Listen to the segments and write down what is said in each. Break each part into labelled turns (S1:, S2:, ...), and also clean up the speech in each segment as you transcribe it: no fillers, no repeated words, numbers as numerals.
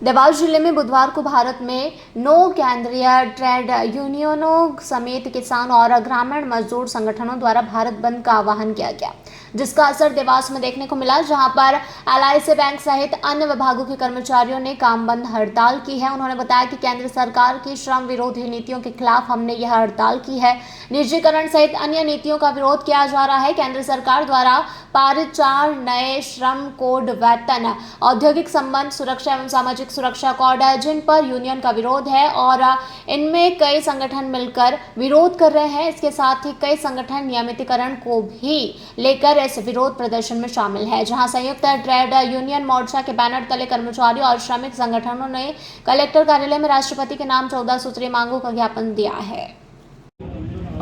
S1: देवास जिले में बुधवार को भारत में 9 केंद्रीय ट्रेड यूनियनों समेत किसान और ग्रामीण मजदूर संगठनों द्वारा भारत बंद का आह्वान किया गया, जिसका असर देवास में देखने को मिला, जहां पर एलआईसी बैंक सहित अन्य विभागों के कर्मचारियों ने काम बंद हड़ताल की है। उन्होंने बताया कि केंद्र सरकार की श्रम विरोधी नीतियों के खिलाफ हमने यह हड़ताल की है। निजीकरण सहित अन्य नीतियों का विरोध किया जा रहा है। केंद्र सरकार द्वारा पारित 4 नए श्रम कोड, वेतन, औद्योगिक संबंध सुरक्षा एवं सामाजिक सुरक्षा कोड है, जिन पर यूनियन का विरोध है और इनमें कई संगठन मिलकर विरोध कर रहे हैं। इसके साथ ही कई संगठन नियमितीकरण को भी लेकर इस विरोध प्रदर्शन में शामिल है, जहां संयुक्त ट्रेड यूनियन मोर्चा के बैनर तले कर्मचारियों और श्रमिक संगठनों ने कलेक्टर कार्यालय में राष्ट्रपति के नाम 14 सूत्रीय मांगों का ज्ञापन दिया है।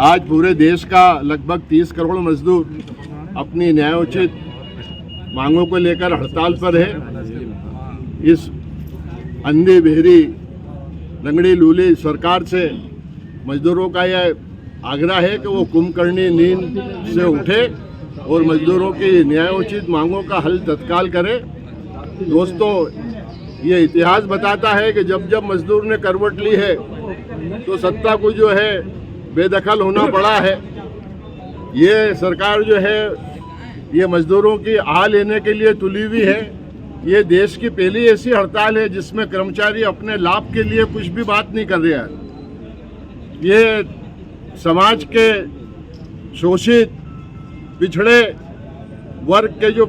S2: आज पूरे देश का लगभग 30 करोड़ मजदूर अपनी न्यायोचित मांगों को लेकर हड़ताल पर है। इस अंधी बहरी लंगड़ी लूली सरकार से मजदूरों का यह आग्रह है कि वो कुंभकर्णी नींद से उठे और मजदूरों की न्यायोचित मांगों का हल तत्काल करे। दोस्तों, ये इतिहास बताता है कि जब जब मजदूर ने करवट ली है तो सत्ता को जो है बेदखल होना पड़ा है। ये सरकार जो है ये मजदूरों की आह लेने के लिए तुली हुई है। ये देश की पहली ऐसी हड़ताल है जिसमें कर्मचारी अपने लाभ के लिए कुछ भी बात नहीं कर रहा है। ये समाज के शोषित पिछड़े वर्ग के जो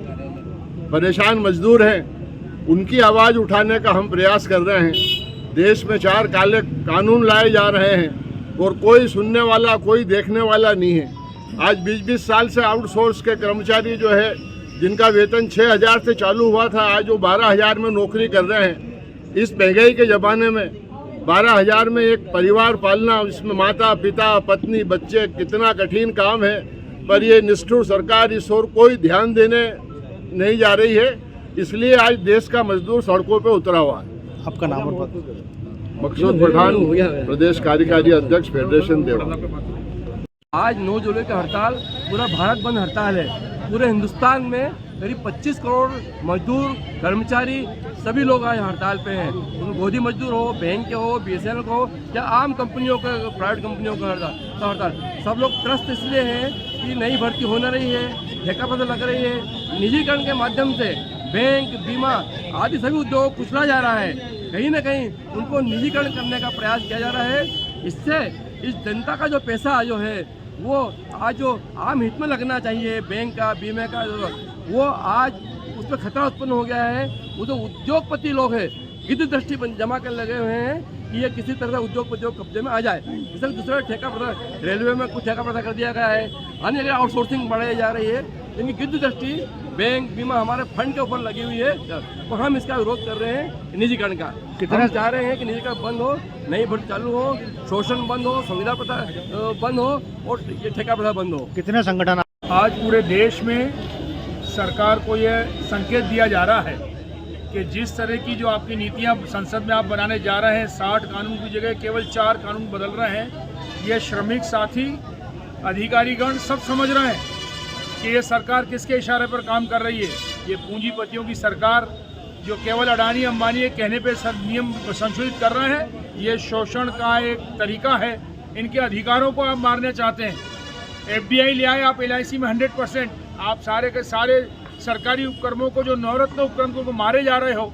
S2: परेशान मजदूर हैं उनकी आवाज़ उठाने का हम प्रयास कर रहे हैं। देश में 4 काले कानून लाए जा रहे हैं और कोई सुनने वाला, कोई देखने वाला नहीं है। आज 20-20 साल से आउटसोर्स के कर्मचारी जो है, जिनका वेतन 6,000 से चालू हुआ था, आज वो 12,000 में नौकरी कर रहे हैं। इस महंगाई के ज़माने में 12,000 में एक परिवार पालना, इसमें माता पिता पत्नी बच्चे, कितना कठिन काम है। पर ये निष्ठुर सरकार इस ओर कोई ध्यान देने नहीं जा रही है। इसलिए आज देश का मजदूर सड़कों पर उतरा हुआ है।
S3: आपका नाम और पद?
S2: मकसूद पठान, प्रदेश कार्यकारी अध्यक्ष, फेडरेशन देवा।
S4: आज 9 जुलाई की हड़ताल पूरा भारत बंद हड़ताल है। पूरे हिंदुस्तान में करीब 25 करोड़ मजदूर, कर्मचारी सभी लोग आज हड़ताल पे हैं। गोदी मजदूर हो, बैंक के हो, बीएसएनएल को हो या आम कंपनियों का, प्राइवेट कंपनियों का हड़ताल, सब लोग त्रस्त इसलिए हैं कि नई भर्ती हो न रही है, ठेका पता लग रही है। निजीकरण के माध्यम से बैंक, बीमा आदि सभी उद्योग कुचला जा रहा है। कहीं ना कहीं उनको निजीकरण करने का प्रयास किया जा रहा है। इससे इस जनता का जो पैसा जो है वो आज जो आम हित में लगना चाहिए, बैंक का, बीमे का, वो आज उस पर खतरा उत्पन्न हो गया है। वो जो उद्योगपति लोग हैं गिद्ध दृष्टि जमा कर लगे हुए हैं कि ये किसी तरह से उद्योगपतियों के कब्जे में आ जाए। इसलिए दूसरा ठेका पता, रेलवे में कुछ ठेका पता कर दिया गया है, अन्य जगह आउटसोर्सिंग बढ़ाई जा रही है। इनकी गिद्ध दृष्टि बैंक, बीमा हमारे फंड के ऊपर लगी हुई है, तो हम इसका विरोध कर रहे हैं निजीकरण का। हम चाह रहे हैं कि निजीकरण बंद हो, नई भर्ती चालू हो, शोषण बंद हो, संविदा प्रथा बंद हो और ये ठेका प्रथा बंद हो।
S3: कितने संगठन?
S5: आज पूरे देश में सरकार को यह संकेत दिया जा रहा है कि जिस तरह की जो आपकी नीतियां संसद में आप बनाने जा रहे हैं, 60 कानून की जगह केवल 4 कानून बदल रहे हैं। ये श्रमिक साथी, अधिकारीगण सब समझ रहे हैं कि ये सरकार किसके इशारे पर काम कर रही है। ये पूंजीपतियों की सरकार जो केवल अडानी अंबानी के कहने पे नियम संशोधित कर रहे हैं, ये शोषण का एक तरीका है। इनके अधिकारों को आप मारना चाहते हैं। एफडीआई ले आए आप एलआईसी में 100%, आप सारे के सारे सरकारी उपक्रमों को, जो नवरत्न उपक्रम को मारे जा रहे हो,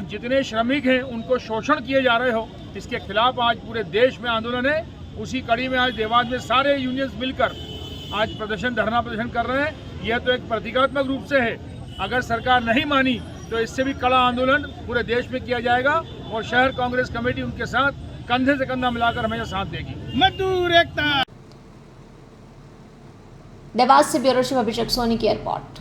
S5: जितने श्रमिक हैं उनको शोषण किए जा रहे हो। इसके खिलाफ आज पूरे देश में आंदोलन है। उसी कड़ी में आज देवास में सारे यूनियंस मिलकर आज धरना प्रदर्शन कर रहे हैं। यह तो एक प्रतीकात्मक रूप से है। अगर सरकार नहीं मानी तो इससे भी कड़ा आंदोलन पूरे देश में किया जाएगा और शहर कांग्रेस कमेटी उनके साथ कंधे से कंधा मिलाकर हमेशा साथ देगी। मजदूर एकता।
S1: देवास से ब्यूरो चीफ अभिषेक सोनी की रिपोर्ट।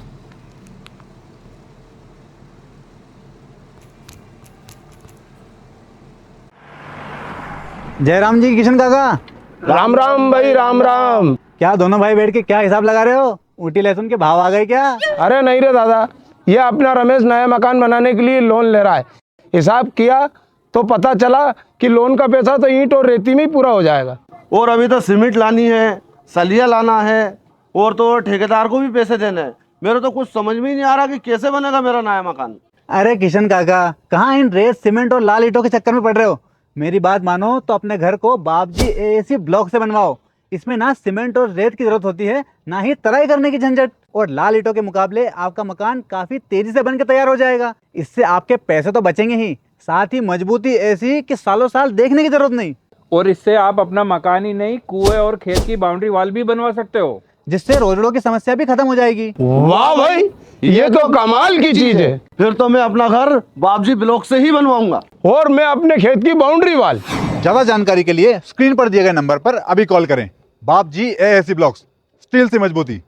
S3: जयराम जी, किशन काका।
S6: राम राम भाई, राम राम।
S3: क्या दोनों भाई बैठ के क्या हिसाब लगा रहे हो? ऊटी लहसुन के भाव आ गए क्या?
S6: अरे नहीं रे दादा, ये अपना रमेश नया मकान बनाने के लिए लोन ले रहा है। हिसाब किया तो पता चला कि लोन का पैसा तो ईंट और रेती में ही पूरा हो जाएगा।
S7: और अभी तो सीमेंट लानी है, सलिया लाना है और तो ठेकेदार को भी पैसे देने हैं। मेरे तो कुछ समझ में ही नहीं आ रहा कि कैसे बनेगा मेरा नया मकान।
S3: अरे किशन काका, कहाँ इन रेत सीमेंट और लाल ईंटों के चक्कर में पड़ रहे हो। मेरी बात मानो तो अपने घर को बाबजी एएसी ब्लॉक से बनवाओ। इसमें ना सीमेंट और रेत की जरूरत होती है, ना ही तराई करने की झंझट। और लाल ईंटों के मुकाबले आपका मकान काफी तेजी से बनकर तैयार हो जाएगा। इससे आपके पैसे तो बचेंगे ही, साथ ही मजबूती ऐसी कि सालों साल देखने की जरूरत नहीं।
S8: और इससे आप अपना मकान ही नहीं, कुएं और खेत की बाउंड्री वॉल भी बनवा सकते हो,
S3: जिससे रोजड़ों की समस्या भी खत्म हो जाएगी।
S6: वाह भाई, ये तो कमाल की चीज है।
S7: फिर तो मैं अपना घर बाबजी ब्लॉक से ही बनवाऊंगा।
S6: और मैं अपने खेत की बाउंड्री वाल।
S3: ज्यादा जानकारी के लिए स्क्रीन पर दिए गए नंबर पर अभी कॉल करें। बाबजी एएसी ब्लॉक्स, स्टील से मजबूती।